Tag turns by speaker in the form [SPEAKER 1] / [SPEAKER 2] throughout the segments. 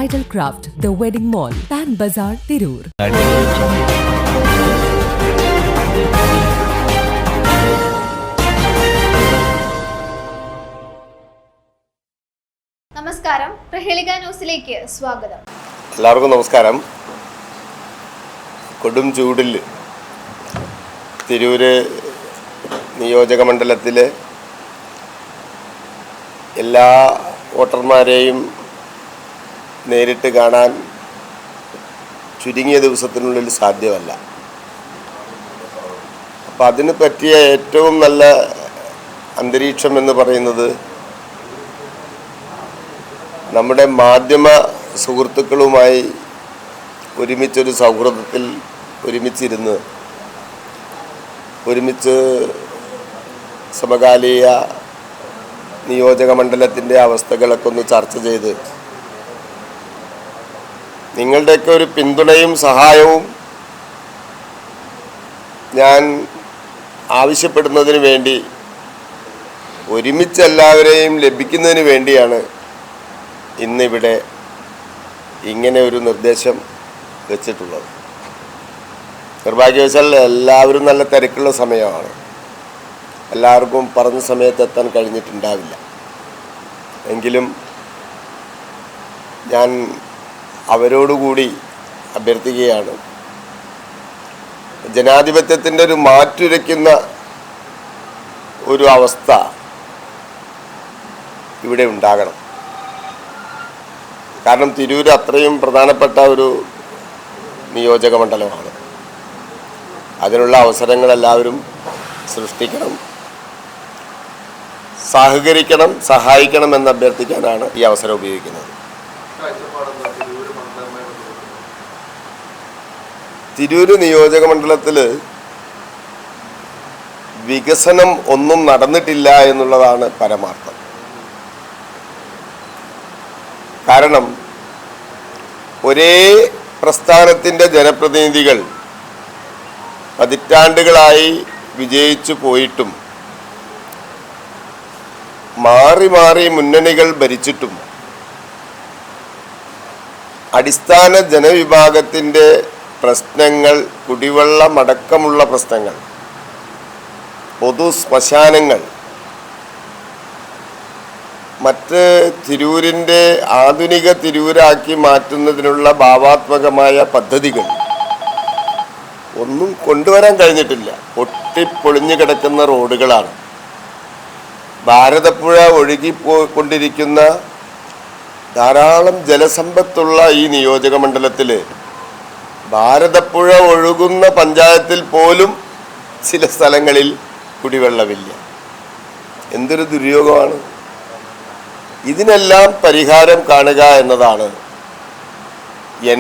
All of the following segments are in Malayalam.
[SPEAKER 1] Bridal Craft, The Wedding Mall, Pan Bazaar, Tirur.
[SPEAKER 2] നമസ്കാരം, പ്രഹേളിക ന്യൂസിലേക്ക് സ്വാഗതം.
[SPEAKER 3] എല്ലാവർക്കും നമസ്കാരം. കൊടും ചൂടിൽ തിരൂര് നിയോജക മണ്ഡലത്തിലെ എല്ലാ വോട്ടർമാരെയും നേരിട്ട് കാണാൻ ചുരുങ്ങിയ ദിവസത്തിനുള്ളിൽ സാധ്യമല്ല. അപ്പം അതിന് പറ്റിയ ഏറ്റവും നല്ല അന്തരീക്ഷം എന്ന് പറയുന്നത് നമ്മുടെ മാധ്യമ സുഹൃത്തുക്കളുമായി ഒരുമിച്ചൊരു സൗഹൃദത്തിൽ ഒരുമിച്ചിരുന്ന് ഒരുമിച്ച് സമകാലീന നിയോജക മണ്ഡലത്തിൻ്റെ അവസ്ഥകളൊക്കെ ഒന്ന് ചർച്ച ചെയ്ത് നിങ്ങളുടെയൊക്കെ ഒരു പിന്തുണയും സഹായവും ഞാൻ ആവശ്യപ്പെടുന്നതിന് വേണ്ടി, ഒരുമിച്ച് എല്ലാവരെയും ലഭിക്കുന്നതിന് വേണ്ടിയാണ് ഇന്നിവിടെ ഇങ്ങനെ ഒരു നിർദ്ദേശം വെച്ചിട്ടുള്ളത്. നിർഭാഗ്യവശാൽ എല്ലാവരും നല്ല തിരക്കുള്ള സമയമാണ്. എല്ലാവർക്കും പറഞ്ഞ സമയത്ത് എത്താൻ കഴിഞ്ഞിട്ടുണ്ടാവില്ല. എങ്കിലും ഞാൻ അവരോടുകൂടി അഭ്യർത്ഥിക്കുകയാണ്, ജനാധിപത്യത്തിൻ്റെ ഒരു മാറ്റുരയ്ക്കുന്ന ഒരു അവസ്ഥ ഇവിടെ ഉണ്ടാകണം. കാരണം തിരൂർ അത്രയും പ്രധാനപ്പെട്ട ഒരു നിയോജക മണ്ഡലമാണ്. അതിനുള്ള അവസരങ്ങൾ എല്ലാവരും സൃഷ്ടിക്കണം, സഹകരിക്കണം, സഹായിക്കണം എന്ന് അഭ്യർത്ഥിക്കാനാണ് ഈ അവസരം ഉപയോഗിക്കുന്നത്. തിരൂർ നിയോജക മണ്ഡലത്തിൽ വികസനം ഒന്നും നടന്നിട്ടില്ല എന്നുള്ളതാണ് പരമാർത്ഥം. കാരണം ഒരേ പ്രസ്ഥാനത്തിൻ്റെ ജനപ്രതിനിധികൾ പതിറ്റാണ്ടുകളായി വിജയിച്ചു പോയിട്ടും മാറി മാറി മുന്നണികൾ ഭരിച്ചിട്ടും അടിസ്ഥാന ജനവിഭാഗത്തിൻ്റെ പ്രശ്നങ്ങൾ, കുടിവെള്ളമടക്കമുള്ള പ്രശ്നങ്ങൾ, പൊതു ശ്മശാനങ്ങൾ, മറ്റ് തിരൂരിൻ്റെ ആധുനിക തിരൂരാക്കി മാറ്റുന്നതിനുള്ള ഭാവാത്മകമായ പദ്ധതികൾ ഒന്നും കൊണ്ടുവരാൻ കഴിഞ്ഞിട്ടില്ല. പൊട്ടിപ്പൊളിഞ്ഞു കിടക്കുന്ന റോഡുകളാണ്. ഭാരതപ്പുഴ ഒഴുകിക്കൊണ്ടിരിക്കുന്ന ധാരാളം ജലസമ്പത്തുള്ള ഈ നിയോജക മണ്ഡലത്തിൽ ഭാരതപ്പുഴ ഒഴുകുന്ന പഞ്ചായത്തിൽ പോലും ചില സ്ഥലങ്ങളിൽ കുടിവെള്ളമില്ല. എന്തൊരു ദുര്യോഗമാണ്! ഇതിനെല്ലാം പരിഹാരം കാണുക എന്നതാണ്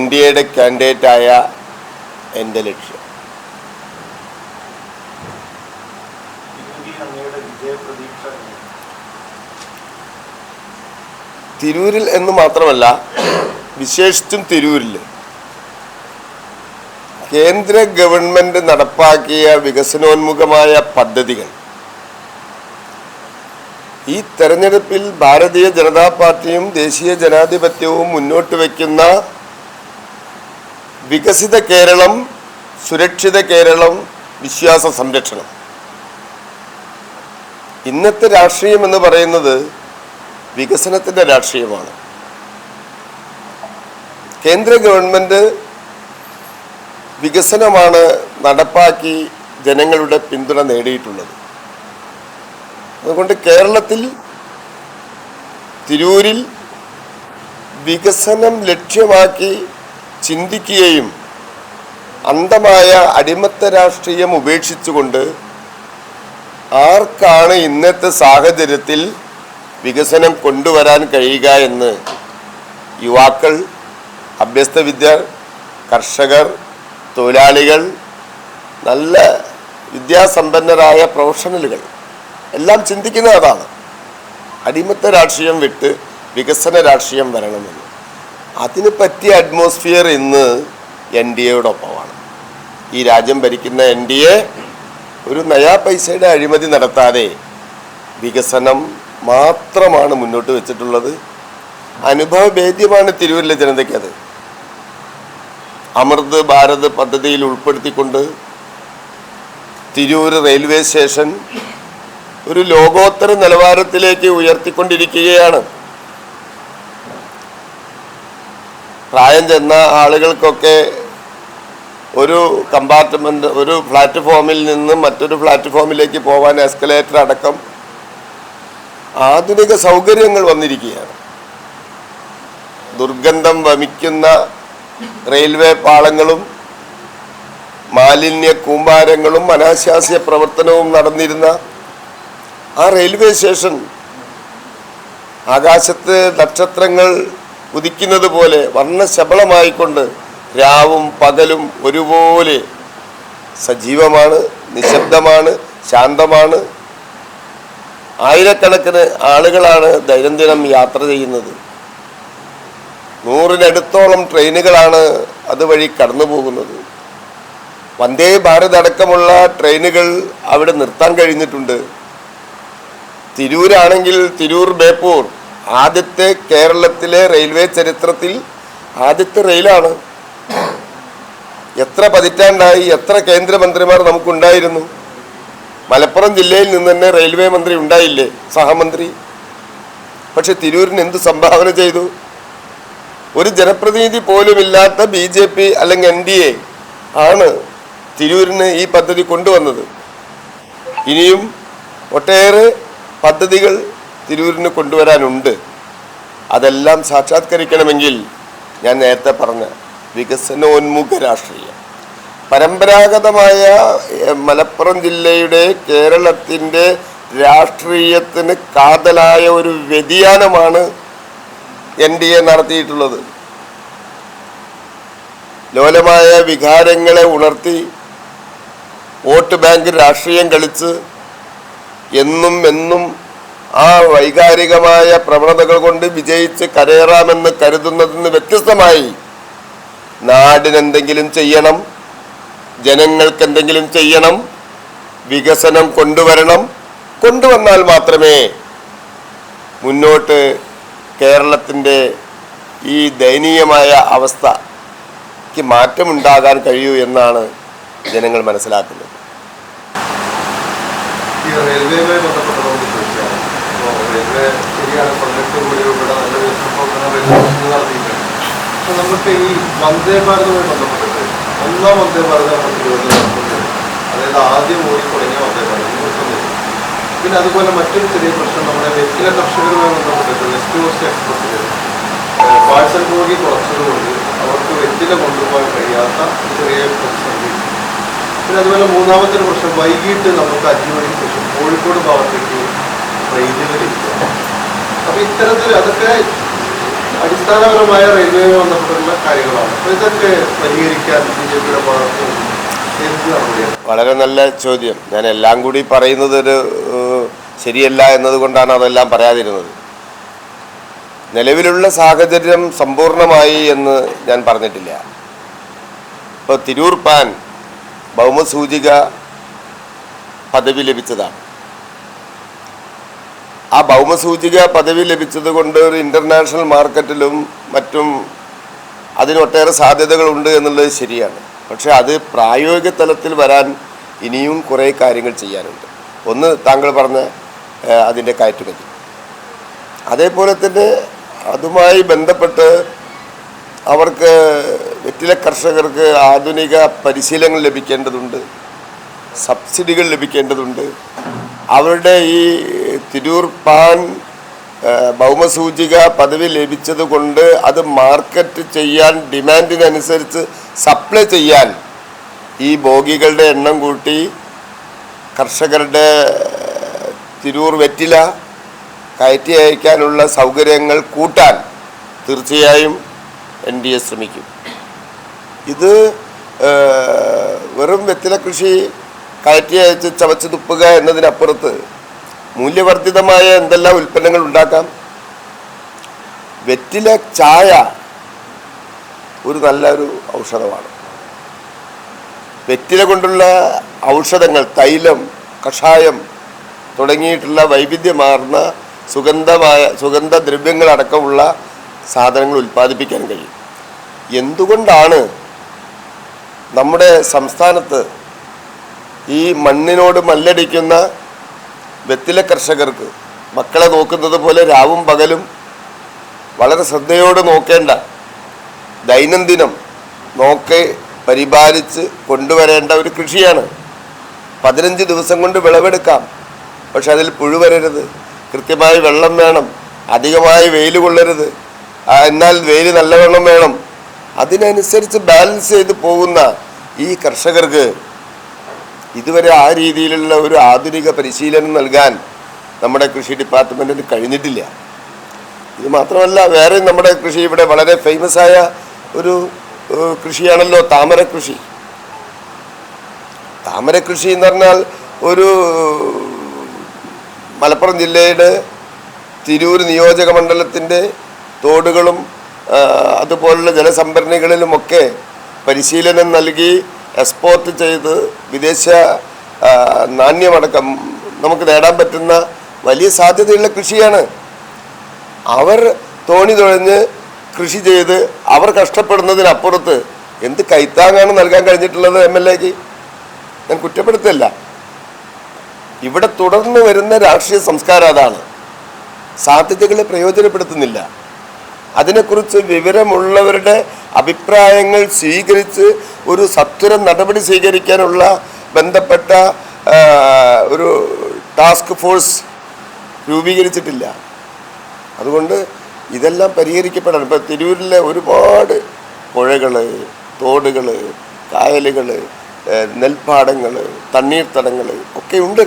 [SPEAKER 3] NDAയുടെ കാൻഡിഡേറ്റായ എൻ്റെ ലക്ഷ്യം. തിരൂരിൽ എന്ന് മാത്രമല്ല, വിശേഷിച്ചും തിരൂരിൽ കേന്ദ്ര ഗവൺമെൻറ് നടപ്പാക്കിയ വികസനോന്മുഖമായ പദ്ധതികൾ ഈ തെരഞ്ഞെടുപ്പിൽ ഭാരതീയ ജനതാ പാർട്ടിയും ദേശീയ ജനാധിപത്യവും മുന്നോട്ട് വയ്ക്കുന്ന വികസിത കേരളം, സുരക്ഷിത കേരളം, വിശ്വാസ സംരക്ഷണം. ഇന്നത്തെ രാഷ്ട്രീയം എന്ന് പറയുന്നത് വികസനത്തിൻ്റെ രാഷ്ട്രീയമാണ്. കേന്ദ്ര ഗവൺമെൻറ് വികസനമാണ് നടപ്പാക്കി ജനങ്ങളുടെ പിന്തുണ നേടിയിട്ടുള്ളത്. അതുകൊണ്ട് കേരളത്തിൽ തിരൂരിൽ വികസനം ലക്ഷ്യമാക്കി ചിന്തിക്കുകയും അന്ധമായ അടിമത്ത രാഷ്ട്രീയം ഉപേക്ഷിച്ചുകൊണ്ട് ആർക്കാണ് ഇന്നത്തെ സാഹചര്യത്തിൽ വികസനം കൊണ്ടുവരാൻ കഴിയുക എന്ന് യുവാക്കൾ, അഭ്യസ്ത വിദ്യർ, കർഷകർ, തൊഴിലാളികൾ, നല്ല വിദ്യാസമ്പന്നരായ പ്രൊഫഷണലുകൾ എല്ലാം ചിന്തിക്കുന്നത് അതാണ്. അടിമത്ത രാഷ്ട്രീയം വിട്ട് വികസന രാഷ്ട്രീയം വരണമെന്ന്. അതിന് പറ്റിയ അറ്റ്മോസ്ഫിയർ ഇന്ന് NDAയോടൊപ്പമാണ്. ഈ രാജ്യം ഭരിക്കുന്ന NDA ഒരു നയാ പൈസയുടെ അഴിമതി നടത്താതെ വികസനം മാത്രമാണ് മുന്നോട്ട് വെച്ചിട്ടുള്ളത്. അനുഭവവേദ്യമാണ് തിരൂരിലെ ജനതയ്ക്കത്. അമൃത് ഭാരത് പദ്ധതിയിൽ ഉൾപ്പെടുത്തിക്കൊണ്ട് തിരൂർ റെയിൽവേ സ്റ്റേഷൻ ഒരു ലോകോത്തര നിലവാരത്തിലേക്ക് ഉയർത്തിക്കൊണ്ടിരിക്കുകയാണ്. പ്രായം ചെന്ന ആളുകൾക്കൊക്കെ ഒരു കമ്പാർട്ട്മെന്റ്, ഒരു പ്ലാറ്റ്ഫോമിൽ നിന്ന് മറ്റൊരു പ്ലാറ്റ്ഫോമിലേക്ക് പോകാൻ എസ്കലേറ്റർ അടക്കം ആധുനിക സൗകര്യങ്ങൾ വന്നിരിക്കുകയാണ്. ദുർഗന്ധം വമിക്കുന്ന റെയിൽവേ പാളങ്ങളും മാലിന്യ കൂമ്പാരങ്ങളും അനാശാസ്യ പ്രവർത്തനവും നടന്നിരുന്ന ആ റെയിൽവേ സ്റ്റേഷൻ ആകാശത്ത് നക്ഷത്രങ്ങൾ ഉദിക്കുന്നത് പോലെ വർണ്ണശബളമായിക്കൊണ്ട് രാവും പകലും ഒരുപോലെ സജീവമാണ്, നിശബ്ദമാണ്, ശാന്തമാണ്. ആയിരക്കണക്കിന് ആളുകളാണ് ദൈനംദിനം യാത്ര ചെയ്യുന്നത്. 100-നടുത്തോളം ട്രെയിനുകളാണ് അതുവഴി കടന്നു പോകുന്നത്. വന്ദേ ഭാരത് അടക്കമുള്ള ട്രെയിനുകൾ അവിടെ നിർത്താൻ കഴിഞ്ഞിട്ടുണ്ട്. തിരൂരാണെങ്കിൽ തിരൂർ ബേപ്പൂർ ആദ്യത്തെ കേരളത്തിലെ റെയിൽവേ ചരിത്രത്തിൽ ആദ്യത്തെ റെയിലാണ്. എത്ര പതിറ്റാണ്ടായി, എത്ര കേന്ദ്രമന്ത്രിമാർ നമുക്കുണ്ടായിരുന്നു. മലപ്പുറം ജില്ലയിൽ നിന്ന് തന്നെ റെയിൽവേ മന്ത്രി ഉണ്ടായില്ലേ, സഹമന്ത്രി. പക്ഷെ തിരൂരിന് എന്ത് സംഭാവന ചെയ്തു? ഒരു ജനപ്രതിനിധി പോലുമില്ലാത്ത BJP അല്ലെങ്കിൽ NDA ആണ് തിരൂരിന് ഈ പദ്ധതി കൊണ്ടുവന്നത്. ഇനിയും ഒട്ടേറെ പദ്ധതികൾ തിരൂരിന് കൊണ്ടുവരാനുണ്ട്. അതെല്ലാം സാക്ഷാത്കരിക്കണമെങ്കിൽ ഞാൻ നേരത്തെ പറഞ്ഞ വികസനോന്മുഖ രാഷ്ട്രീയം, പരമ്പരാഗതമായ മലപ്പുറം ജില്ലയുടെ കേരളത്തിൻ്റെ രാഷ്ട്രീയത്തിന് കാതലായ ഒരു വ്യതിയാനമാണ് NDA നടത്തിയിട്ടുള്ളത്. ലോലമായ വികാരങ്ങളെ ഉണർത്തി വോട്ട് ബാങ്ക് രാഷ്ട്രീയം കളിച്ച് എന്നും ആ വൈകാരികമായ പ്രവണതകൾ കൊണ്ട് വിജയിച്ച് കരയേറാമെന്ന് കരുതുന്നതിന് വ്യത്യസ്തമായി നാടിനെന്തെങ്കിലും ചെയ്യണം, ജനങ്ങൾക്ക് എന്തെങ്കിലും ചെയ്യണം, വികസനം കൊണ്ടുവന്നാൽ മാത്രമേ മുന്നോട്ട് കേരളത്തിൻ്റെ ഈ ദയനീയമായ അവസ്ഥയ്ക്ക് മാറ്റമുണ്ടാകാൻ കഴിയൂ എന്നാണ് ജനങ്ങൾ മനസ്സിലാക്കുന്നത്.
[SPEAKER 4] ഈ റെയിൽവേയുമായി ബന്ധപ്പെട്ടതുകൊണ്ട് ചോദിച്ചാൽ, റെയിൽവേ ശരിയാണ് 18 കോടി രൂപയുടെ നല്ല വികസനം നടത്തിയിട്ടുണ്ട്. പക്ഷെ നമുക്ക് ഈ വന്ദേ ഭാരതുമായി ബന്ധപ്പെട്ടിട്ട് ഒന്നാം വന്ദേ ഭാരത് നടത്തുന്നത്, അതായത് ആദ്യം ഓടിത്തുടങ്ങിയ വന്ദേ ഭാരത് നിർത്തുന്നത്. പിന്നെ അതുപോലെ മറ്റൊരു ചെറിയ പ്രശ്നം നമ്മുടെ വെറ്റില കർഷകരുമായി ബന്ധപ്പെട്ടിട്ട് വെസ്റ്റ് കോസ്റ്റ് എക്സ്പ്രസ്സിൽ പാഴ്സൽ ബോഗി കുറച്ചതുകൊണ്ട് അവർക്ക് വെറ്റില കൊണ്ടുപോകാൻ കഴിയാത്ത ചെറിയ പ്രതിസന്ധി. പിന്നെ അതുപോലെ മൂന്നാമത്തെ ഒരു പ്രശ്നം, വൈകിട്ട് നമുക്ക് 5 മണിക്ക് ശേഷം കോഴിക്കോട് ഭാഗത്തേക്ക് ട്രെയിനുകൾ ഇരിക്കുക. അപ്പോൾ ഇത്തരത്തിൽ അതൊക്കെ അടിസ്ഥാനപരമായ റെയിൽവേയുമായി ബന്ധപ്പെട്ടുള്ള കാര്യങ്ങളാണ്. അപ്പോൾ ഇതൊക്കെ പരിഹരിക്കാൻ BJPയുടെ ഭാഗത്ത് എന്ത് നടപടിയാണ്?
[SPEAKER 3] വളരെ നല്ല ചോദ്യം. ഞാൻ എല്ലാം കൂടി പറയുന്നത് ശരിയല്ല എന്നതുകൊണ്ടാണ് അതെല്ലാം പറയാതിരുന്നത്. നിലവിലുള്ള സാഹചര്യം സമ്പൂർണമായി എന്ന് ഞാൻ പറഞ്ഞിട്ടില്ല. ഇപ്പോൾ തിരൂർ പാൻ ഭൗമസൂചിക പദവി ലഭിച്ചതാണ്. ആ ഭൗമസൂചിക പദവി ലഭിച്ചത് കൊണ്ട് ഒരു ഇൻ്റർനാഷണൽ മാർക്കറ്റിലും മറ്റും അതിനൊട്ടേറെ സാധ്യതകളുണ്ട് എന്നുള്ളത് ശരിയാണ്. പക്ഷേ അത് പ്രായോഗിക തലത്തിൽ വരാൻ ഇനിയും കുറേ കാര്യങ്ങൾ ചെയ്യാനുണ്ട്. ഒന്ന്, താങ്കൾ പറഞ്ഞ അതിൻ്റെ കയറ്റുമതി. അതേപോലെ തന്നെ അതുമായി ബന്ധപ്പെട്ട് അവർക്ക് വെറ്റില കർഷകർക്ക് ആധുനിക പരിശീലനങ്ങൾ ലഭിക്കേണ്ടതുണ്ട്, സബ്സിഡികൾ ലഭിക്കേണ്ടതുണ്ട്. അവരുടെ ഈ തിരൂർ പാൻ ഭൗമസൂചിക പദവി ലഭിച്ചത് കൊണ്ട് അത് മാർക്കറ്റ് ചെയ്യാൻ, ഡിമാൻഡിനനുസരിച്ച് സപ്ലൈ ചെയ്യാൻ ഈ ബോഗികളുടെ എണ്ണം കൂട്ടി കർഷകരുടെ തിരൂർ വെറ്റില കയറ്റി അയക്കാനുള്ള സൗകര്യങ്ങൾ കൂട്ടാൻ തീർച്ചയായും NDA ശ്രമിക്കും. ഇത് വെറും വെറ്റില കൃഷി കയറ്റി അയച്ച് ചവച്ച് തുപ്പുക എന്നതിനപ്പുറത്ത് മൂല്യവർദ്ധിതമായ എന്തെല്ലാം ഉൽപ്പന്നങ്ങൾ ഉണ്ടാക്കാം. വെറ്റില ചായ ഒരു നല്ലൊരു ഔഷധമാണ്. വെറ്റില കൊണ്ടുള്ള ഔഷധങ്ങൾ, തൈലം, കഷായം തുടങ്ങിയിട്ടുള്ള വൈവിധ്യമാർന്ന സുഗന്ധദ്രവ്യങ്ങളടക്കമുള്ള സാധനങ്ങൾ ഉൽപ്പാദിപ്പിക്കാൻ കഴിയും. എന്തുകൊണ്ടാണ് നമ്മുടെ സംസ്ഥാനത്ത് ഈ മണ്ണിനോട് മല്ലടിക്കുന്ന വെറ്റില കർഷകർക്ക് മക്കളെ നോക്കുന്നത് പോലെ രാവും പകലും വളരെ ശ്രദ്ധയോടെ നോക്കേണ്ട, ദൈനംദിനം നോക്കി പരിപാലിച്ച് കൊണ്ടുവരേണ്ട ഒരു കൃഷിയാണ്. 15 ദിവസം കൊണ്ട് വിളവെടുക്കാം, പക്ഷെ അതിൽ പുഴു വരരുത്, കൃത്യമായി വെള്ളം വേണം, അധികമായി വെയിൽ കൊള്ളരുത്, എന്നാൽ വെയിൽ നല്ലവണ്ണം വേണം. അതിനനുസരിച്ച് ബാലൻസ് ചെയ്ത് പോകുന്ന ഈ കർഷകർക്ക് ഇതുവരെ ആ രീതിയിലുള്ള ഒരു ആധുനിക പരിശീലനം നൽകാൻ നമ്മുടെ കൃഷി ഡിപ്പാർട്ട്മെൻറ്റിന് കഴിഞ്ഞിട്ടില്ല. ഇത് മാത്രമല്ല, വേറെ നമ്മുടെ കൃഷി ഇവിടെ വളരെ ഫേമസ് ആയ ഒരു കൃഷിയാണല്ലോ താമര കൃഷി. താമര കൃഷി എന്ന് പറഞ്ഞാൽ ഒരു മലപ്പുറം ജില്ലയുടെ തിരൂർ നിയോജക മണ്ഡലത്തിൻ്റെ തോടുകളും അതുപോലുള്ള ജലസംഭരണികളിലുമൊക്കെ പരിശീലനം നൽകി എക്സ്പോർട്ട് ചെയ്ത് വിദേശ നാണ്യമടക്കം നമുക്ക് നേടാൻ പറ്റുന്ന വലിയ സാധ്യതയുള്ള കൃഷിയാണ്. അവർ തോണി തുഴഞ്ഞ് കൃഷി ചെയ്ത് അവർ കഷ്ടപ്പെടുന്നതിനപ്പുറത്ത് എന്ത് കൈത്താങ്ങാണ് നൽകാൻ കഴിഞ്ഞിട്ടുള്ളത് MLAക്ക്? ഞാൻ കുറ്റപ്പെടുത്തില്ല. ഇവിടെ തുടർന്ന് വരുന്ന രാഷ്ട്രീയ സംസ്കാരം അതാണ്. സാധ്യതകളെ പ്രയോജനപ്പെടുത്തുന്നില്ല. അതിനെക്കുറിച്ച് വിവരമുള്ളവരുടെ അഭിപ്രായങ്ങൾ സ്വീകരിച്ച് ഒരു സത്വര നടപടി സ്വീകരിക്കാനുള്ള ബന്ധപ്പെട്ട ഒരു ടാസ്ക് ഫോഴ്സ് രൂപീകരിച്ചിട്ടില്ല. അതുകൊണ്ട് ഇതെല്ലാം പരിഹരിക്കപ്പെടണം. ഇപ്പോൾ തിരൂരിലെ ഒരുപാട് പുഴകൾ, തോടുകൾ, കായലുകൾ, നെൽപ്പാടങ്ങൾ, തണ്ണീർത്തടങ്ങൾ ഒക്കെ ഉണ്ട്.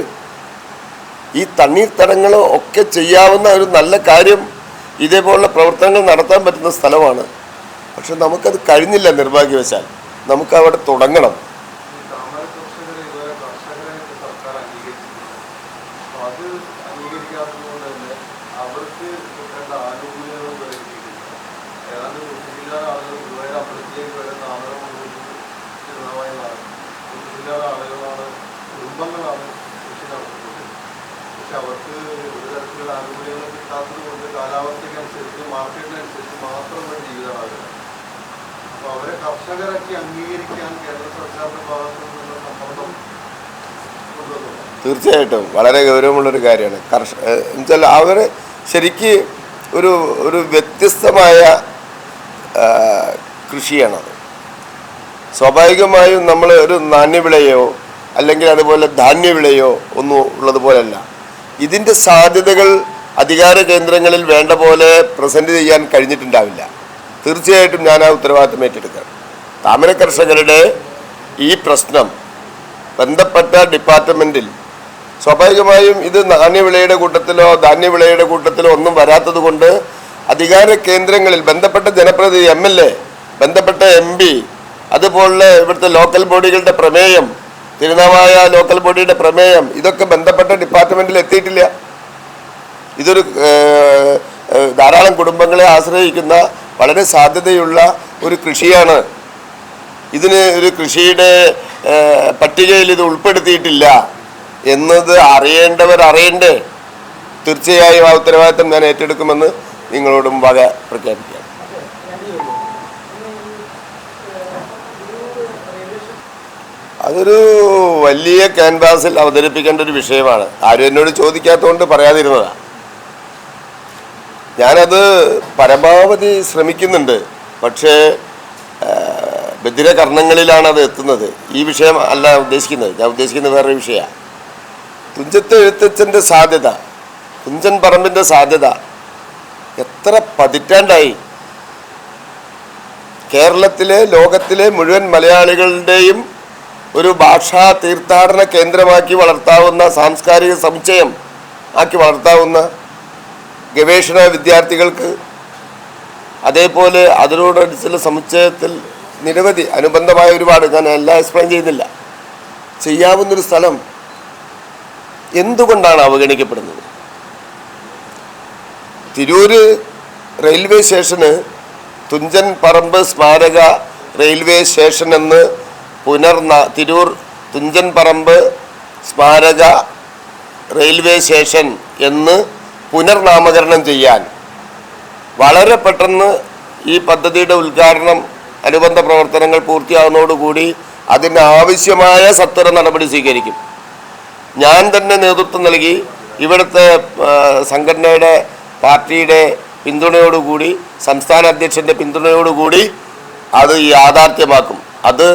[SPEAKER 3] ഈ തണ്ണീർത്തടങ്ങൾ ഒക്കെ ചെയ്യാവുന്ന ഒരു നല്ല കാര്യം, ഇതേപോലുള്ള പ്രവർത്തനങ്ങൾ നടത്താൻ പറ്റുന്ന സ്ഥലമാണ്. പക്ഷെ നമുക്കത് കഴിഞ്ഞില്ല നിർഭാഗ്യവശാൽ. നമുക്ക് അവിടെ തുടങ്ങണം.
[SPEAKER 4] അവർക്ക് ഒരു തരത്തിലുള്ള ആനുകൂല്യങ്ങൾ കിട്ടാത്തത് കൊണ്ട് കാലാവസ്ഥയ്ക്കനുസരിച്ച് മാർക്കറ്റിനനുസരിച്ച് മാത്രമുള്ള ജീവിതമാകുക. അപ്പോൾ അവരെ കർഷകരാക്കി അംഗീകരിക്കാൻ കേന്ദ്ര സർക്കാരിന്റെ ഭാഗത്തു നിന്നുള്ള സമ്മർദ്ദം കൊണ്ടുവന്നു.
[SPEAKER 3] തീർച്ചയായിട്ടും വളരെ ഗൗരവമുള്ളൊരു കാര്യമാണ്. എന്നുവെച്ചാൽ അവർ ശരിക്ക് ഒരു വ്യത്യസ്തമായ കൃഷിയാണത്. സ്വാഭാവികമായും നമ്മൾ ഒരു നാണ്യവിളയോ അല്ലെങ്കിൽ അതുപോലെ ധാന്യവിളയോ ഒന്നും ഉള്ളതുപോലല്ല. ഇതിൻ്റെ സാധ്യതകൾ അധികാര കേന്ദ്രങ്ങളിൽ വേണ്ട പോലെ പ്രസൻറ്റ് ചെയ്യാൻ കഴിഞ്ഞിട്ടുണ്ടാവില്ല. തീർച്ചയായിട്ടും ഞാൻ ആ ഉത്തരവാദിത്തം ഏറ്റെടുക്കാം. താമര കർഷകരുടെ ഈ പ്രശ്നം ബന്ധപ്പെട്ട ഡിപ്പാർട്ട്മെൻറ്റിൽ സ്വാഭാവികമായും ഇത് നാണ്യവിളയുടെ കൂട്ടത്തിലോ ധാന്യവിളയുടെ കൂട്ടത്തിലോ ഒന്നും വരാത്തത് കൊണ്ട് അധികാര കേന്ദ്രങ്ങളിൽ ബന്ധപ്പെട്ട ജനപ്രതിനിധി, MLA, ബന്ധപ്പെട്ട MP, അതുപോലെ ഇവിടുത്തെ ലോക്കൽ ബോഡികളുടെ പ്രമേയം, തിരുനാവായ ലോക്കൽ ബോഡിയുടെ പ്രമേയം, ഇതൊക്കെ ബന്ധപ്പെട്ട ഡിപ്പാർട്ട്മെൻറ്റിൽ എത്തിയിട്ടില്ല. ഇതൊരു ധാരാളം കുടുംബങ്ങളെ ആശ്രയിക്കുന്ന വളരെ സാധ്യതയുള്ള ഒരു കൃഷിയാണ്. ഇതിന് ഒരു കൃഷിയുടെ പട്ടികയിൽ ഇത് ഉൾപ്പെടുത്തിയിട്ടില്ല എന്നത് അറിയേണ്ടവർ അറിയണ്ടേ. തീർച്ചയായും ആ ഉത്തരവാദിത്തം ഞാൻ ഏറ്റെടുക്കുമെന്ന് നിങ്ങളോടും വക പ്രഖ്യാപിക്കാം. അതൊരു വലിയ ക്യാൻവാസിൽ അവതരിപ്പിക്കേണ്ട ഒരു വിഷയമാണ്. ആരും എന്നോട് ചോദിക്കാത്തതുകൊണ്ട് പറയാതിരുന്നതാണ്. ഞാനത് പരമാവധി ശ്രമിക്കുന്നുണ്ട്. പക്ഷേ ബധിരകർണങ്ങളിലാണ് അത് എത്തുന്നത്. ഈ വിഷയം അല്ല ഉദ്ദേശിക്കുന്നത്. ഞാൻ ഉദ്ദേശിക്കുന്നത് വേറൊരു വിഷയമാണ്. തുഞ്ചത്ത് എഴുത്തച്ഛൻ്റെ സാധ്യത, തുഞ്ചൻ പറമ്പിൻ്റെ സാധ്യത എത്ര പതിറ്റാണ്ടായി കേരളത്തിലെ ലോകത്തിലെ മുഴുവൻ മലയാളികളുടെയും ഒരു ഭാഷാ തീർത്ഥാടന കേന്ദ്രമാക്കി വളർത്താവുന്ന, സാംസ്കാരിക സമുച്ചയം ആക്കി വളർത്താവുന്ന ഗവേഷണ വിദ്യാർത്ഥികൾക്ക്, അതേപോലെ അതിനോടനുസരിച്ചുള്ള സമുച്ചയത്തിൽ നിരവധി അനുബന്ധമായ ഒരുപാട്, ഞാൻ എല്ലാം എക്സ്പ്ലെയിൻ ചെയ്യുന്നില്ല, ചെയ്യാവുന്നൊരു സ്ഥലം എന്തുകൊണ്ടാണ് അവഗണിക്കപ്പെടുന്നത്? തിരൂര് റെയിൽവേ സ്റ്റേഷന് തുഞ്ചൻ പറമ്പ് സ്മാരക റെയിൽവേ സ്റ്റേഷൻ എന്ന് തിരൂർ തുഞ്ചൻ പറമ്പ് സ്മാരക റെയിൽവേ സ്റ്റേഷൻ എന്ന് പുനർനാമകരണം ചെയ്യാൻ വളരെ പെട്ടെന്ന് ഈ പദ്ധതിയുടെ ഉദ്ഘാടനം അനുബന്ധ പ്രവർത്തനങ്ങൾ പൂർത്തിയാകുന്നതോടുകൂടി അതിന് ആവശ്യമായ സത്വര നടപടി സ്വീകരിക്കും. ഞാൻ തന്നെ നേതൃത്വം നൽകി ഇവിടുത്തെ സംഘടനയുടെ പാർട്ടിയുടെ പിന്തുണയോടുകൂടി സംസ്ഥാന അധ്യക്ഷൻ്റെ പിന്തുണയോടുകൂടി അത് യാഥാർത്ഥ്യമാക്കും. അത്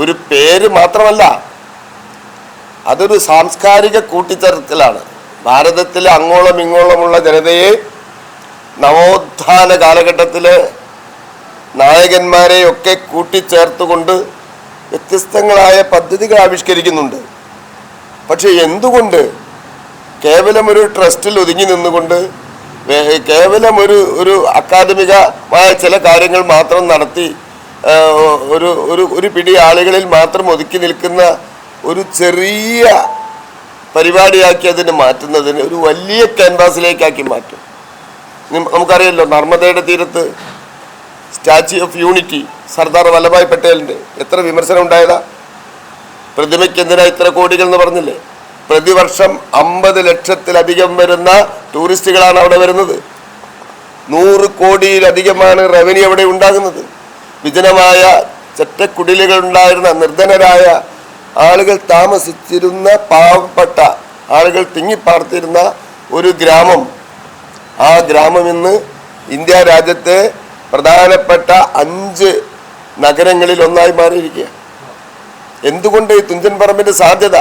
[SPEAKER 3] ഒരു പേര് മാത്രമല്ല, അതൊരു സാംസ്കാരിക കൂട്ടിച്ചേർക്കലാണ്. ഭാരതത്തിലെ അങ്ങോളം ഇങ്ങോളമുള്ള ജനതയെ നവോത്ഥാന കാലഘട്ടത്തിലെ നായകന്മാരെയൊക്കെ കൂട്ടിച്ചേർത്തുകൊണ്ട് വ്യത്യസ്തങ്ങളായ പദ്ധതികൾ ആവിഷ്കരിക്കുന്നുണ്ട്. പക്ഷെ എന്തുകൊണ്ട് കേവലം ഒരു ട്രസ്റ്റിൽ ഒതുങ്ങി നിന്നുകൊണ്ട് കേവലം ഒരു അക്കാദമികമായ ചില കാര്യങ്ങൾ മാത്രം നടത്തി ഒരു പിടി ആളുകളിൽ മാത്രം ഒതുക്കി നിൽക്കുന്ന ഒരു ചെറിയ പരിപാടിയാക്കി അതിനെ മാറ്റുന്നതിന് ഒരു വലിയ ക്യാൻവാസിലേക്കാക്കി മാറ്റും? നമുക്കറിയാമല്ലോ, നർമ്മദയുടെ തീരത്ത് statue of unity Sardar Vallabhbhai പട്ടേലിൻ്റെ എത്ര വിമർശനം ഉണ്ടായതാ. പ്രതിമയ്ക്ക് എന്തിനാ ഇത്ര കോടികൾ എന്ന് പറഞ്ഞില്ലേ? പ്രതിവർഷം 50 ലക്ഷത്തിലധികം വരുന്ന ടൂറിസ്റ്റുകളാണ് അവിടെ വരുന്നത്. 100 കോടിയിലധികമാണ് റവന്യൂ അവിടെ ഉണ്ടാകുന്നത്. വിജനമായ ചെറ്റക്കുടിലുകൾ ഉണ്ടായിരുന്ന, നിർധനരായ ആളുകൾ താമസിച്ചിരുന്ന, പാവപ്പെട്ട ആളുകൾ തിങ്ങിപ്പാർത്തിരുന്ന ഒരു ഗ്രാമം. ആ ഗ്രാമം ഇന്ന് ഇന്ത്യ രാജ്യത്തെ പ്രധാനപ്പെട്ട 5 നഗരങ്ങളിൽ ഒന്നായി മാറിയിരിക്കുക. എന്തുകൊണ്ട് ഈ തുഞ്ചൻ പറമ്പിൻ്റെ സാധ്യത?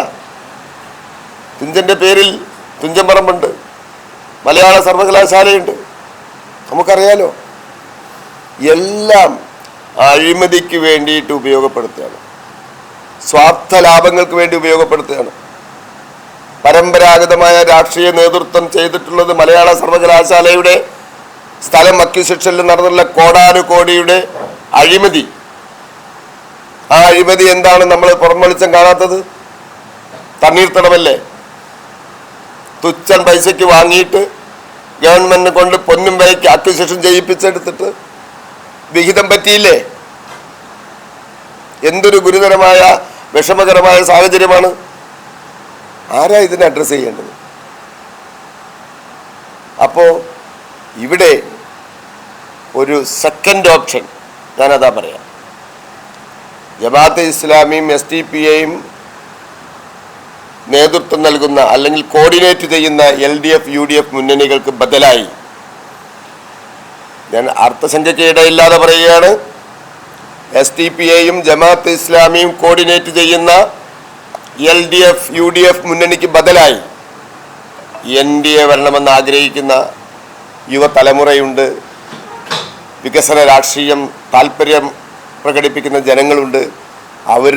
[SPEAKER 3] തുഞ്ചൻ്റെ പേരിൽ തുഞ്ചൻ പറമ്പുണ്ട്, മലയാള സർവകലാശാലയുണ്ട്, നമുക്കറിയാലോ. എല്ലാം അഴിമതിക്ക് വേണ്ടിയിട്ട് ഉപയോഗപ്പെടുത്തുകയാണ്, സ്വാർത്ഥ ലാഭങ്ങൾക്ക് വേണ്ടി ഉപയോഗപ്പെടുത്തുകയാണ്. പരമ്പരാഗതമായ രാഷ്ട്രീയ നേതൃത്വം ചെയ്തിട്ടുള്ളത് മലയാള സർവകലാശാലയുടെ സ്ഥലം അക്വിസിഷനിൽ നടന്നുള്ള കോടാനുകോടിയുടെ അഴിമതി. ആ അഴിമതി എന്താണ് നമ്മൾ പുറം വെളിച്ചം കാണാത്തത്? തണ്ണീർത്തടമല്ലേ? തുച്ഛൻ പൈസയ്ക്ക് വാങ്ങിയിട്ട് ഗവൺമെന്റിനെ കൊണ്ട് പൊന്നും വിലയ്ക്ക് അക്വിസിഷൻ ചെയ്യിപ്പിച്ചെടുത്തിട്ട് വിഹിതം പറ്റിയില്ലേ? എന്തൊരു ഗുരുതരമായ വിഷമകരമായ സാഹചര്യമാണ്. ആരാ ഇതിനെ അഡ്രസ് ചെയ്യേണ്ടത്? അപ്പോൾ ഇവിടെ ഒരു സെക്കൻഡ് ഓപ്ഷൻ ഞാനതാ പറയാം. ജമാഅത്തെ ഇസ്ലാമിയും SDPIയും നേതൃത്വം നൽകുന്ന അല്ലെങ്കിൽ കോർഡിനേറ്റ് ചെയ്യുന്ന LDF UDF മുന്നണികൾക്ക് ബദലായി, ഞാൻ അർത്ഥസംഖ്യയ്ക്ക് ഇടയില്ലാതെ പറയുകയാണ്, SDPIയും ജമാഅത്തെ ഇസ്ലാമിയും കോർഡിനേറ്റ് ചെയ്യുന്ന LDF UDF മുന്നണിക്ക് ബദലായി NDA വരണമെന്ന് ആഗ്രഹിക്കുന്ന യുവതലമുറയുണ്ട്. വികസന രാഷ്ട്രീയം താല്പര്യം പ്രകടിപ്പിക്കുന്ന ജനങ്ങളുണ്ട്. അവർ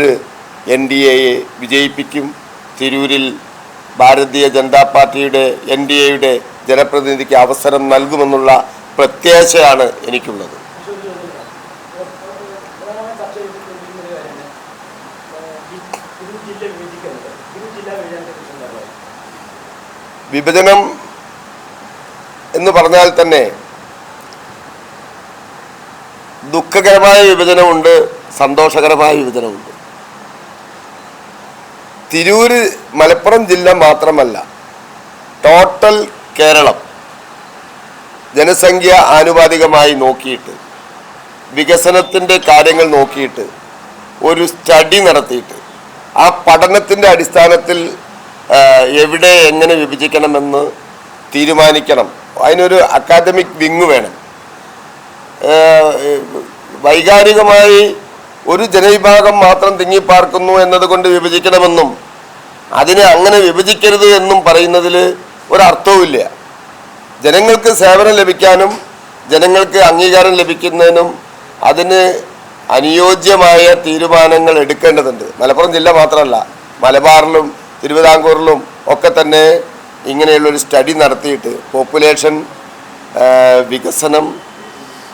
[SPEAKER 3] NDAയെ വിജയിപ്പിക്കും. തിരൂരിൽ ഭാരതീയ ജനതാ പാർട്ടിയുടെ NDAയുടെ ജനപ്രതിനിധിക്ക് അവസരം നൽകുമെന്നുള്ള പ്രത്യാശയാണ് എനിക്കുള്ളത്. വിഭജനം എന്ന് പറഞ്ഞാൽ തന്നെ ദുഃഖകരമായ വിഭജനമുണ്ട്, സന്തോഷകരമായ വിഭജനമുണ്ട്. തിരൂര് മലപ്പുറം ജില്ല മാത്രമല്ല, ടോട്ടൽ കേരളം ജനസംഖ്യ ആനുപാതികമായി നോക്കിയിട്ട്, വികസനത്തിൻ്റെ കാര്യങ്ങൾ നോക്കിയിട്ട് ഒരു സ്റ്റഡി നടത്തിയിട്ട് ആ പഠനത്തിൻ്റെ അടിസ്ഥാനത്തിൽ എവിടെ എങ്ങനെ വിഭജിക്കണമെന്ന് തീരുമാനിക്കണം. അതിനൊരു അക്കാദമിക് വിങ് വേണം. വൈകാരികമായി ഒരു ജനവിഭാഗം മാത്രം തിങ്ങിപ്പാർക്കുന്നു എന്നതുകൊണ്ട് വിഭജിക്കണമെന്നും അതിനെ അങ്ങനെ വിഭജിക്കരുത് എന്നും പറയുന്നതിൽ ഒരർത്ഥവുമില്ല. ജനങ്ങൾക്ക് സേവനം ലഭിക്കാനും ജനങ്ങൾക്ക് അംഗീകാരം ലഭിക്കുന്നതിനും അതിന് അനുയോജ്യമായ തീരുമാനങ്ങൾ എടുക്കേണ്ടതുണ്ട്. മലപ്പുറം ജില്ല മാത്രമല്ല, മലബാറിലും തിരുവിതാംകൂറിലും ഒക്കെ തന്നെ ഇങ്ങനെയുള്ളൊരു സ്റ്റഡി നടത്തിയിട്ട് പോപ്പുലേഷൻ, വികസനം,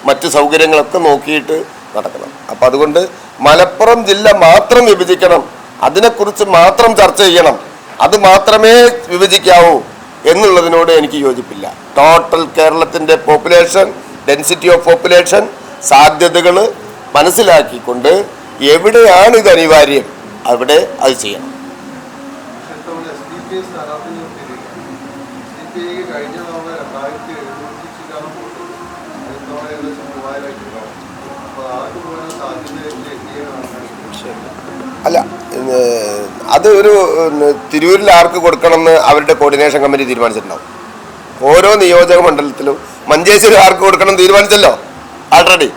[SPEAKER 3] മറ്റ് സൗകര്യങ്ങളൊക്കെ നോക്കിയിട്ട് നടക്കണം. അപ്പം അതുകൊണ്ട് മലപ്പുറം ജില്ല മാത്രം വിഭജിക്കണം, അതിനെക്കുറിച്ച് മാത്രം ചർച്ച ചെയ്യണം, അത് മാത്രമേ വിഭജിക്കാവൂ എന്നുള്ളതിനോട് എനിക്ക് യോജിപ്പില്ല. ടോട്ടൽ കേരളത്തിൻ്റെ പോപ്പുലേഷൻ, ഡെൻസിറ്റി ഓഫ് പോപ്പുലേഷൻ, സാധ്യതകൾ മനസ്സിലാക്കിക്കൊണ്ട് എവിടെയാണ് ഇത് അനിവാര്യം അവിടെ അത് ചെയ്യണം.
[SPEAKER 4] ആയിരമായിട്ടുണ്ടാവും. അപ്പോൾ ആർക്ക് പോകാൻ സാധ്യതയില്ല
[SPEAKER 3] അല്ല, അത് ഒരു തിരൂരിൽ ആർക്ക് കൊടുക്കണമെന്ന് അവരുടെ കോർഡിനേഷൻ കമ്മിറ്റി തീരുമാനിച്ചിട്ടുണ്ടാവും. ഓരോ നിയോജക മണ്ഡലത്തിലും മഞ്ചേശ്വരം ആർക്ക് കൊടുക്കണം തീരുമാനിച്ചല്ലോ ആൾറെഡി.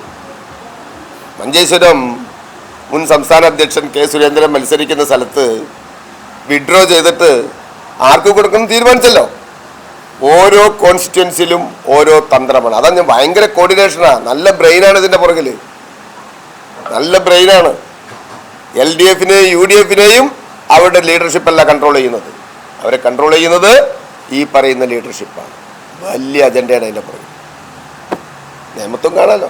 [SPEAKER 3] മഞ്ചേശ്വരം മുൻ സംസ്ഥാന അധ്യക്ഷൻ കെ സുരേന്ദ്രൻ മത്സരിക്കുന്ന സ്ഥലത്ത് വിഡ്രോ ചെയ്തിട്ട് ആർക്ക് കൊടുക്കണം തീരുമാനിച്ചല്ലോ. ഓരോ കോൺസ്റ്റിറ്റ്യുവൻസിലും ഓരോ തന്ത്രമാണ്. അതാ ഞാൻ ഭയങ്കര കോർഡിനേഷനാണ്. നല്ല ബ്രെയിനാണ് ഇതിൻ്റെ പുറകിൽ, നല്ല ബ്രെയിനാണ്. LDFനെയും UDFനെയും അവരുടെ ലീഡർഷിപ്പല്ല കൺട്രോൾ ചെയ്യുന്നത്. അവരെ കൺട്രോൾ ചെയ്യുന്നത് ഈ പറയുന്ന ലീഡർഷിപ്പാണ്. വലിയ അജണ്ടയാണ് അതിൻ്റെ പുറകിൽ. നിയമത്വം കാണാലോ.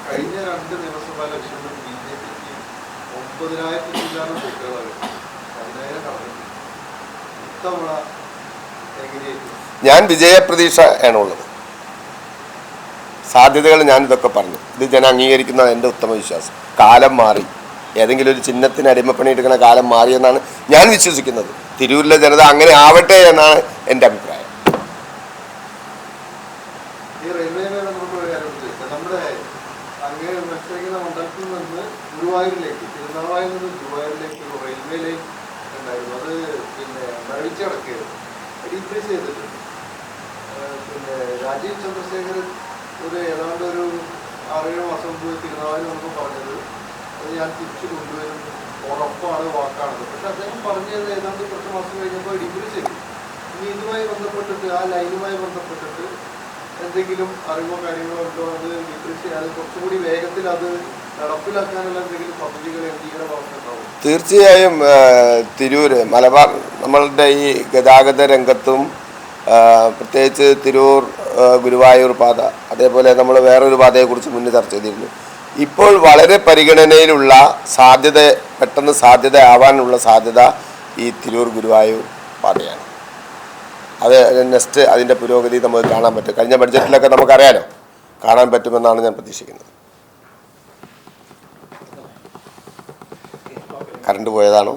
[SPEAKER 4] കഴിഞ്ഞ 2 നിയമസഭാ ഇലക്ഷനിലും BJPക്ക് 9,000 വോട്ടുകളാണ്. 10,000 ഇത്തവണ എങ്ങനെയായിരുന്നു?
[SPEAKER 3] ഞാൻ വിജയപ്രതീക്ഷ ആണുള്ളത്. സാധ്യതകൾ ഞാനിതൊക്കെ പറഞ്ഞു. ഇത് ജനം അംഗീകരിക്കുന്ന എൻ്റെ ഉത്തമ വിശ്വാസം. കാലം മാറി. ഏതെങ്കിലും ഒരു ചിഹ്നത്തിന് അടിമപ്പണി എടുക്കുന്ന കാലം മാറിയെന്നാണ് ഞാൻ വിശ്വസിക്കുന്നത്. തിരൂരിലെ ജനത അങ്ങനെ ആവട്ടെ എന്നാണ് എൻ്റെ അഭിപ്രായം.
[SPEAKER 4] ഈ റെയിൽവേയുമായി ബന്ധപ്പെട്ട ഒരു കാര്യം ചോദിച്ചാൽ, നമ്മുടെ അങ്ങേ മത്സരിക്കുന്ന മണ്ഡലത്തിൽ നിന്ന് ഗുരുവായൂരിലേക്ക്, തിരുനാവായിൽ നിന്ന് ഗുരുവായൂരിലേക്ക് ഒരു റെയിൽവേ ലൈൻ ഉണ്ടായിരുന്നു. അത് പിന്നെ മരവിച്ചടക്കുകയായിരുന്നു, ഡീക്രീസ് ചെയ്തിട്ടുണ്ട്. പിന്നെ രാജീവ് ചന്ദ്രശേഖരൻ ഏതാണ്ട് ഒരു 6-7 മാസം മുമ്പ് തിരുനാവായിൽ നമുക്ക് പറഞ്ഞത് അത് ഞാൻ തിരിച്ചു കൊണ്ടുവരും, ഉറപ്പാണ്, വാക്കാണത്. പക്ഷെ അദ്ദേഹം പറഞ്ഞത് ഏതാണ്ട് കുറച്ച് മാസം കഴിഞ്ഞപ്പോൾ ഡീക്രീസ് ചെയ്തു. ഇനി ഇതുമായി ബന്ധപ്പെട്ടിട്ട്, ആ ലൈനുമായി ബന്ധപ്പെട്ടിട്ട് എന്തെങ്കിലും അറിവോ കാര്യങ്ങളോ ഉണ്ടോ? അത് ഡീക്രീസ് ചെയ്യാതെ കുറച്ചുകൂടി വേഗത്തിൽ അത് നടപ്പിലാക്കാനുള്ള എന്തെങ്കിലും പദ്ധതികൾ MDയുടെ ഭാഗത്തുണ്ടാവും?
[SPEAKER 3] തീർച്ചയായും തിരൂര് മലബാർ നമ്മളുടെ ഈ ഗതാഗത രംഗത്തും പ്രത്യേകിച്ച് തിരൂർ ഗുരുവായൂർ പാത, അതേപോലെ നമ്മൾ വേറൊരു പാതയെക്കുറിച്ച് മുന്നേ ചർച്ച ചെയ്തിരുന്നു. ഇപ്പോൾ വളരെ പരിഗണനയിലുള്ള സാധ്യത, പെട്ടെന്ന് സാധ്യത ആവാനുള്ള സാധ്യത ഈ തിരൂർ ഗുരുവായൂർ പാതയാണ്. അത് നെക്സ്റ്റ് അതിൻ്റെ പുരോഗതി നമുക്ക് കാണാൻ പറ്റും. കഴിഞ്ഞ ബഡ്ജറ്റിലൊക്കെ നമുക്കറിയാലോ, കാണാൻ പറ്റുമെന്നാണ് ഞാൻ പ്രതീക്ഷിക്കുന്നത്. കറണ്ട് പോയതാണോ?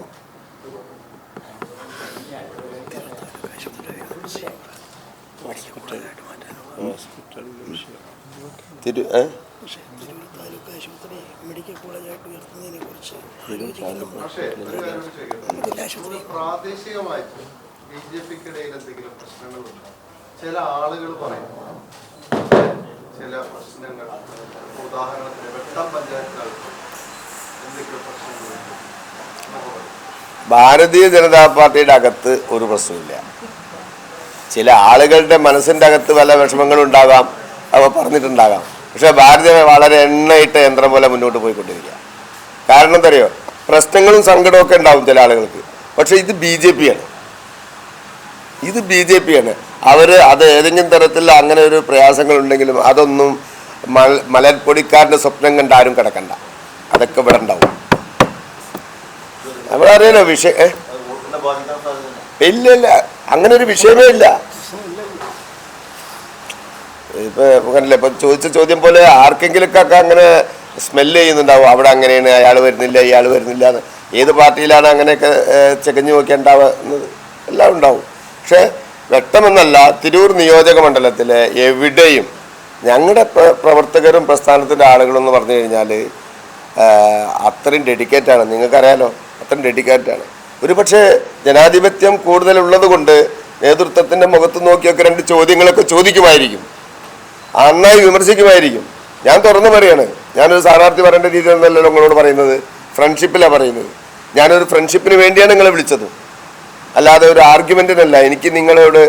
[SPEAKER 4] പ്രാദേശികമായി BJPക്കിടയിൽ എന്തെങ്കിലും പ്രശ്നങ്ങളുണ്ടോ? ചില ആളുകൾ പറയുന്നു ചില പ്രശ്നങ്ങൾ, ഉദാഹരണത്തിന് വെട്ടം പഞ്ചായത്തിനകത്ത് എന്തെങ്കിലും പ്രശ്നങ്ങളുണ്ട്.
[SPEAKER 3] ഭാരതീയ ജനതാ പാർട്ടിയുടെ അകത്ത് ഒരു പ്രശ്നമില്ല. ചില ആളുകളുടെ മനസ്സിൻ്റെ അകത്ത് പല വിഷമങ്ങളുണ്ടാകാം, അവ പറഞ്ഞിട്ടുണ്ടാകാം. പക്ഷേ ഭാരതീയ വളരെ എണ്ണയിട്ട യന്ത്രം പോലെ മുന്നോട്ട് പോയിക്കൊണ്ടിരിക്കുക. കാരണം എന്താ അറിയോ, പ്രശ്നങ്ങളും സങ്കടവും ഒക്കെ ഉണ്ടാവും ചില ആളുകൾക്ക്. പക്ഷെ ഇത് BJP ആണ്, ഇത് BJP ആണ്. അവർ അത് ഏതെങ്കിലും തരത്തിൽ അങ്ങനെ ഒരു പ്രയാസങ്ങളുണ്ടെങ്കിലും അതൊന്നും മലർപ്പൊടിക്കാരൻ്റെ സ്വപ്നം കണ്ട് ആരും കിടക്കണ്ട. അതൊക്കെ ഇവിടെ ഉണ്ടാവും. നമ്മളറിയാലോ വിഷയം. ഇല്ല ഇല്ല, അങ്ങനെ ഒരു വിഷയമേ ഇല്ല. ഇപ്പൊ കണ്ടില്ലേ, ഇപ്പൊ ചോദിച്ച ചോദ്യം പോലെ ആർക്കെങ്കിലൊക്കെ അങ്ങനെ സ്മെല്ല് ചെയ്യുന്നുണ്ടാവും. അവിടെ അങ്ങനെയാണ്, അയാൾ വരുന്നില്ല, ഇയാൾ വരുന്നില്ല എന്ന്. ഏത് പാർട്ടിയിലാണ് അങ്ങനെയൊക്കെ ചെകഞ്ഞു നോക്കിയുണ്ടാവുന്നത്? എല്ലാം ഉണ്ടാവും. പക്ഷെ വ്യക്തമെന്നല്ല, തിരൂർ നിയോജക മണ്ഡലത്തിലെ എവിടെയും ഞങ്ങളുടെ പ്രവർത്തകരും പ്രസ്ഥാനത്തിൻ്റെ ആളുകളും എന്ന് പറഞ്ഞു കഴിഞ്ഞാൽ അത്രയും ഡെഡിക്കേറ്റാണ്. നിങ്ങൾക്കറിയാലോ, അത്രയും ഡെഡിക്കേറ്റാണ്. ഒരു പക്ഷേ ജനാധിപത്യം കൂടുതലുള്ളത് കൊണ്ട് നേതൃത്വത്തിൻ്റെ മുഖത്ത് നോക്കിയൊക്കെ 2 ചോദ്യങ്ങളൊക്കെ ചോദിക്കുമായിരിക്കും, നന്നായി വിമർശിക്കുമായിരിക്കും. ഞാൻ തുറന്നു പറയാണ്, ഞാനൊരു സ്ഥാനാർത്ഥി പറയേണ്ട രീതിയിലൊന്നല്ലോ നിങ്ങളോട് പറയുന്നത്, ഫ്രണ്ട്ഷിപ്പിലാണ് പറയുന്നത്. ഞാനൊരു ഫ്രണ്ട്ഷിപ്പിന് വേണ്ടിയാണ് നിങ്ങളെ വിളിച്ചത്, അല്ലാതെ ഒരു ആർഗ്യുമെൻറ്റിനല്ല. എനിക്ക് നിങ്ങളോട്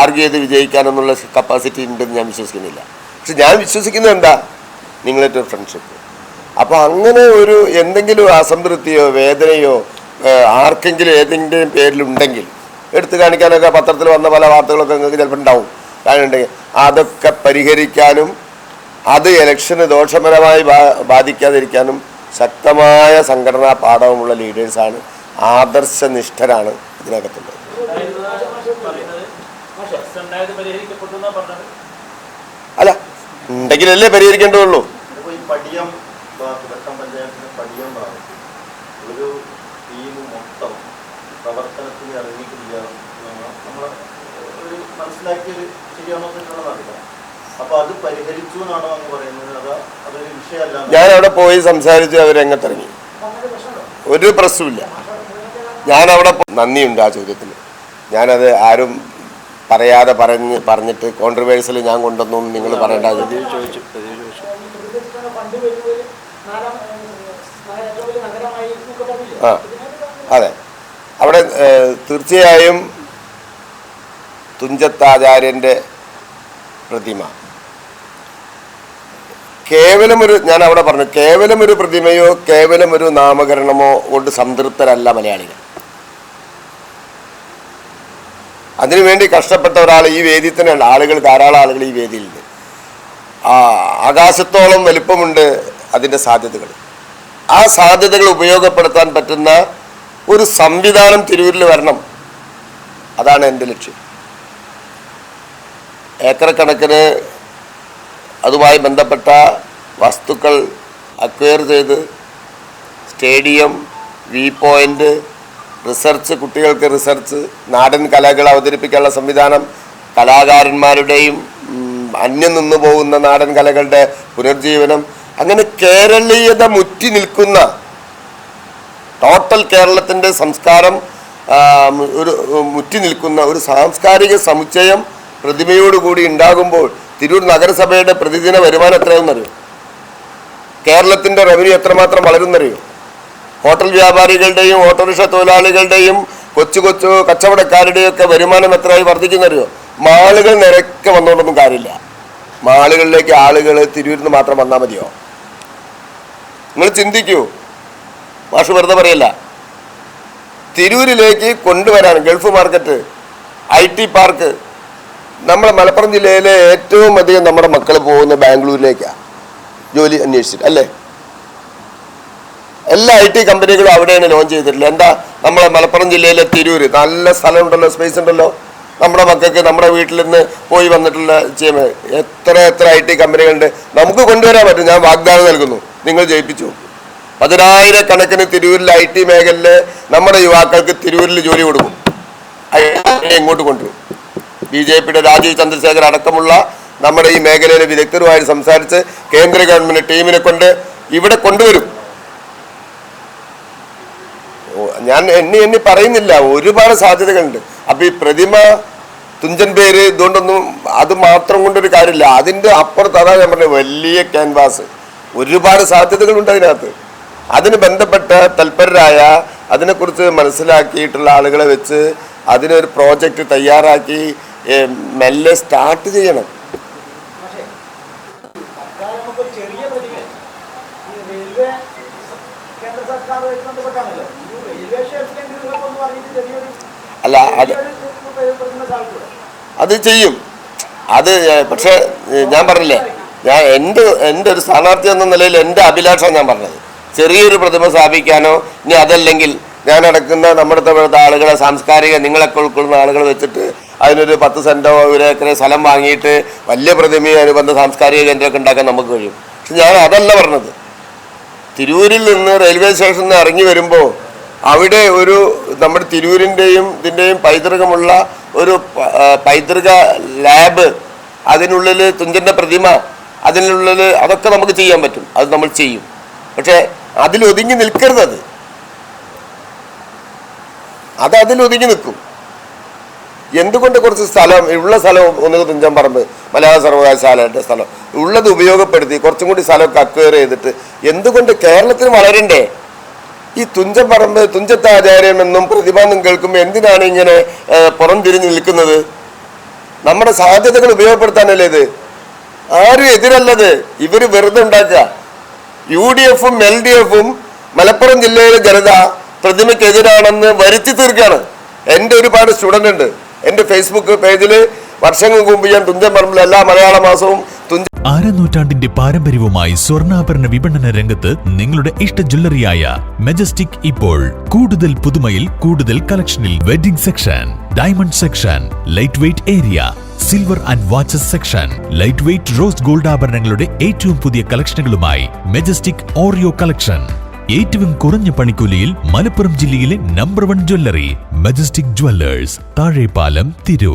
[SPEAKER 3] ആർഗ്യൂ ചെയ്ത് വിജയിക്കാനെന്നുള്ള കപ്പാസിറ്റി ഉണ്ടെന്ന് ഞാൻ വിശ്വസിക്കുന്നില്ല. പക്ഷെ ഞാൻ വിശ്വസിക്കുന്നത് എന്താ, നിങ്ങളായിട്ടൊരു ഫ്രണ്ട്ഷിപ്പ്. അപ്പോൾ അങ്ങനെ ഒരു എന്തെങ്കിലും അസംതൃപ്തിയോ വേദനയോ ആർക്കെങ്കിലും ഏതെങ്കിലും പേരിലുണ്ടെങ്കിൽ എടുത്തു കാണിക്കാനൊക്കെ പത്രത്തിൽ വന്ന പല വാർത്തകളൊക്കെ നിങ്ങൾക്ക് ചിലപ്പോൾ ഉണ്ടാവും. കാണുന്നുണ്ടെങ്കിൽ അതൊക്കെ പരിഹരിക്കാനും അത് ഇലക്ഷന് ദോഷപരമായി ബാധിക്കാതിരിക്കാനും ശക്തമായ സംഘടനാ പാഠവുമുള്ള ലീഡേഴ്സാണ്, ആദർശനിഷ്ഠരാണ് ഇതിനകത്തുള്ളത്. അല്ല, ഉണ്ടെങ്കിലല്ലേ പരിഹരിക്കേണ്ടതുള്ളൂ.
[SPEAKER 4] ഒരു ടീം മൊത്തം പ്രവർത്തനത്തിന് ഇറങ്ങിയിട്ടില്ല, നമ്മൾ ഒരു മനസ്സിലാക്കിയത് ശരിയാണോ?
[SPEAKER 5] അപ്പൊ അത് പരിഹരിച്ചു എന്നാണോ അങ്ങ് പറയുന്നത്? അതൊരു വിഷയമല്ല.
[SPEAKER 3] ഞാൻ അവിടെ പോയി സംസാരിച്ച് അവർ രംഗത്തിറങ്ങി. ഒരു പ്രശ്നമില്ല. ഞാനവിടെ നന്ദിയുണ്ട് ആ ചോദ്യത്തിന്. ഞാനത് ആരും പറയാതെ പറഞ്ഞിട്ട് കോൺട്രവേഴ്സിൽ ഞാൻ കൊണ്ടുവന്നു നിങ്ങൾ പറയേണ്ട. ആ അതെ, അവിടെ തീർച്ചയായും തുഞ്ചത്താചാര്യൻ്റെ പ്രതിമ ഞാൻ അവിടെ പറഞ്ഞു, കേവലം ഒരു പ്രതിമയോ കേവലം ഒരു നാമകരണമോ കൊണ്ട് സംതൃപ്തരല്ല മലയാളികൾ. അതിനുവേണ്ടി കഷ്ടപ്പെട്ട ഒരാൾ ഈ വേദിയിൽ തന്നെയുണ്ട്. ആളുകൾ, ധാരാളം ആളുകൾ ഈ വേദിയിലുണ്ട്. ആകാശത്തോളം വലിപ്പമുണ്ട് അതിൻ്റെ സാധ്യതകൾ. ആ സാധ്യതകൾ ഉപയോഗപ്പെടുത്താൻ പറ്റുന്ന ഒരു സംവിധാനം തിരൂരിൽ വരണം. അതാണ് എൻ്റെ ലക്ഷ്യം. ഏക്കർ കണക്കിന് അതുമായി ബന്ധപ്പെട്ട വസ്തുക്കൾ അക്വയർ ചെയ്ത് സ്റ്റേഡിയം, വ്യൂ പോയിൻ്റ്, റിസർച്ച്, കുട്ടികൾക്ക് റിസർച്ച്, നാടൻ കലകൾ അവതരിപ്പിക്കാനുള്ള സംവിധാനം, കലാകാരന്മാരുടെയും അന്യം നിന്നു പോകുന്ന നാടൻ കലകളുടെ പുനർജീവനം, അങ്ങനെ കേരളീയത മുറ്റി നിൽക്കുന്ന ടോട്ടൽ കേരളത്തിൻ്റെ സംസ്കാരം ഒരു മുറ്റി നിൽക്കുന്ന ഒരു സാംസ്കാരിക സമുച്ചയം പ്രതിമയോടുകൂടി ഉണ്ടാകുമ്പോൾ തിരൂർ നഗരസഭയുടെ പ്രതിദിന വരുമാനം എത്രയാണെന്നറിയോ? കേരളത്തിൻ്റെ റവന്യൂ എത്രമാത്രം വളരുന്നറിയോ? ഹോട്ടൽ വ്യാപാരികളുടെയും ഓട്ടോറിക്ഷ തൊഴിലാളികളുടെയും കൊച്ചു കൊച്ചു കച്ചവടക്കാരുടെയൊക്കെ വരുമാനം എത്രയായി വർദ്ധിക്കുന്നറിയോ? മാളുകൾ നിരക്കെ വന്നുകൊണ്ടൊന്നും കാര്യമില്ല. മാളുകളിലേക്ക് ആളുകൾ തിരൂരിൽ നിന്ന് മാത്രം വന്നാൽ മതിയോ? നിങ്ങൾ ചിന്തിക്കൂ. മാഷ് വെറുതെ പറയല്ല. തിരൂരിലേക്ക് കൊണ്ടുവരാൻ ഗൾഫ് മാർക്കറ്റ്, IT പാർക്ക്, നമ്മുടെ മലപ്പുറം ജില്ലയിലെ ഏറ്റവും അധികം നമ്മുടെ മക്കൾ പോകുന്ന ബാംഗ്ലൂരിലേക്കാണ് ജോലി അന്വേഷിച്ചിട്ട്, അല്ലേ? എല്ലാ IT കമ്പനികളും അവിടെയാണ് ലോഞ്ച് ചെയ്തിട്ടില്ല. എന്താ? നമ്മളെ മലപ്പുറം ജില്ലയിലെ തിരൂര് നല്ല സ്ഥലമുണ്ടല്ലോ, സ്പേസ് ഉണ്ടല്ലോ. നമ്മുടെ മക്കൾക്ക് നമ്മുടെ വീട്ടിൽ നിന്ന് പോയി വന്നിട്ടുള്ള എത്ര IT കമ്പനികളുണ്ട്. നമുക്ക് കൊണ്ടുവരാൻ പറ്റും. ഞാൻ വാഗ്ദാനം നൽകുന്നു, നിങ്ങൾ ജയിപ്പിച്ചു. 10,000 കണക്കിന് തിരൂരിൽ IT മേഖലയിൽ നമ്മുടെ യുവാക്കൾക്ക് തിരൂരിൽ ജോലി കൊടുക്കും. എങ്ങോട്ട് കൊണ്ടുവരും? BJPയുടെ രാജീവ് ചന്ദ്രശേഖർ അടക്കമുള്ള നമ്മുടെ ഈ മേഖലയിലെ വിദഗ്ധരുമായിട്ട് സംസാരിച്ച് കേന്ദ്ര ഗവൺമെന്റ് ടീമിനെ കൊണ്ട് ഇവിടെ കൊണ്ടുവരും. ഞാൻ എണ്ണി പറയുന്നില്ല, ഒരുപാട് സാധ്യതകളുണ്ട്. അപ്പൊ ഈ പ്രതിമ, തുഞ്ചൻ പേര്, ഇതുകൊണ്ടൊന്നും അത് മാത്രം കൊണ്ടൊരു കാര്യമില്ല. അതിൻ്റെ അപ്പുറത്ത് അതാ ഞാൻ പറഞ്ഞത്, വലിയ ക്യാൻവാസ്, ഒരുപാട് സാധ്യതകളുണ്ട് അതിനകത്ത്. അതിന് ബന്ധപ്പെട്ട തൽപരരായ, അതിനെക്കുറിച്ച് മനസ്സിലാക്കിയിട്ടുള്ള ആളുകളെ വെച്ച് അതിനൊരു പ്രോജക്റ്റ് തയ്യാറാക്കി മെല്ലെ സ്റ്റാർട്ട് ചെയ്യണം. അല്ല, അത് ചെയ്യും. അത് പക്ഷെ ഞാൻ പറഞ്ഞില്ലേ, ഞാൻ എൻ്റെ ഒരു സ്ഥാനാർത്ഥി എന്ന നിലയിൽ എൻ്റെ അഭിലാഷം ഞാൻ പറഞ്ഞത്, ചെറിയൊരു പ്രതിമ സ്ഥാപിക്കാനോ, ഇനി അതല്ലെങ്കിൽ ഞാൻ അടക്കുന്ന നമ്മുടെ ആളുകളെ, സാംസ്കാരിക നിങ്ങളൊക്കെ ഉൾക്കൊള്ളുന്ന ആളുകൾ വെച്ചിട്ട് അതിനൊരു 10 സെൻറ്റോ 1 ഏക്കർ സ്ഥലം വാങ്ങിയിട്ട് വലിയ പ്രതിമയും അനുബന്ധ സാംസ്കാരിക കേന്ദ്രമൊക്കെ ഉണ്ടാക്കാൻ നമുക്ക് കഴിയും. പക്ഷെ ഞാൻ അതല്ല പറഞ്ഞത്. തിരൂരിൽ നിന്ന് റെയിൽവേ സ്റ്റേഷനിൽ നിന്ന് ഇറങ്ങി വരുമ്പോൾ അവിടെ ഒരു നമ്മുടെ തിരൂരിൻ്റെയും ഇതിൻ്റെയും പൈതൃകമുള്ള ഒരു പൈതൃക ലാബ്, അതിനുള്ളിൽ തുഞ്ചൻ്റെ പ്രതിമ, അതിനുള്ളിൽ അതൊക്കെ നമുക്ക് ചെയ്യാൻ പറ്റും. അത് നമ്മൾ ചെയ്യും. പക്ഷെ അതിലൊതുങ്ങി നിൽക്കരുത്. അതിലൊതുങ്ങി നിൽക്കും. എന്തുകൊണ്ട് കുറച്ച് സ്ഥലം, ഉള്ള സ്ഥലം ഒന്നുകിൽ തുഞ്ചൻ പറമ്പ്, മലയാള സർവകലാശാലയുടെ സ്ഥലം ഉള്ളത് ഉപയോഗപ്പെടുത്തി കുറച്ചും കൂടി സ്ഥലമൊക്കെ അക്വയർ ചെയ്തിട്ട് എന്തുകൊണ്ട് കേരളത്തിന് വളരണ്ടേ? ഈ തുഞ്ചൻ പറമ്പ്, തുഞ്ചത്താചാര്യം എന്നും പ്രതിഭ എന്നും കേൾക്കുമ്പോൾ എന്തിനാണ് ഇങ്ങനെ പുറം തിരിഞ്ഞ് നിൽക്കുന്നത്? നമ്മുടെ സാധ്യതകൾ ഉപയോഗപ്പെടുത്താനല്ലേ ഇത്. ആരും എതിരല്ലത്. ഇവർ വെറുതെ ഉണ്ടാക്കുക. UDFും LDFും മലപ്പുറം ജില്ലയിലെ ജനത പ്രതിമയ്ക്കെതിരാണെന്ന് വരുത്തി തീർക്കുകയാണ്. എൻ്റെ ഒരുപാട് സ്റ്റുഡൻ്റ് ഉണ്ട്. എൻ്റെ ഫേസ്ബുക്ക് പേജിൽ വർഷങ്ങൾക്ക് മുമ്പ് ഞാൻ തുഞ്ചൻ പറമ്പിൽ എല്ലാ മലയാള മാസവും
[SPEAKER 6] നൂറ്റാണ്ടിന്റെ പാരമ്പര്യവുമായി സ്വർണ്ണാഭരണ വിപണന രംഗത്ത് നിങ്ങളുടെ ഇഷ്ട ജ്വല്ലറിയായ മെജസ്റ്റിക് ഇപ്പോൾ കൂടുതൽ പുതുമയിൽ, കൂടുതൽ കളക്ഷനിൽ. Wedding section, diamond section, light weight area, silver and watches section, light weight rose gold ആഭരണങ്ങളുടെ ഏറ്റവും പുതിയ കളക്ഷനുകളുമായി മെജസ്റ്റിക് ഓറിയോ കളക്ഷൻ. ഏറ്റവും കുറഞ്ഞ പണിക്കൂലിയിൽ മലപ്പുറം ജില്ലയിലെ number 1 jewellery majestic Jewellers, Thazhepalam, Tirur.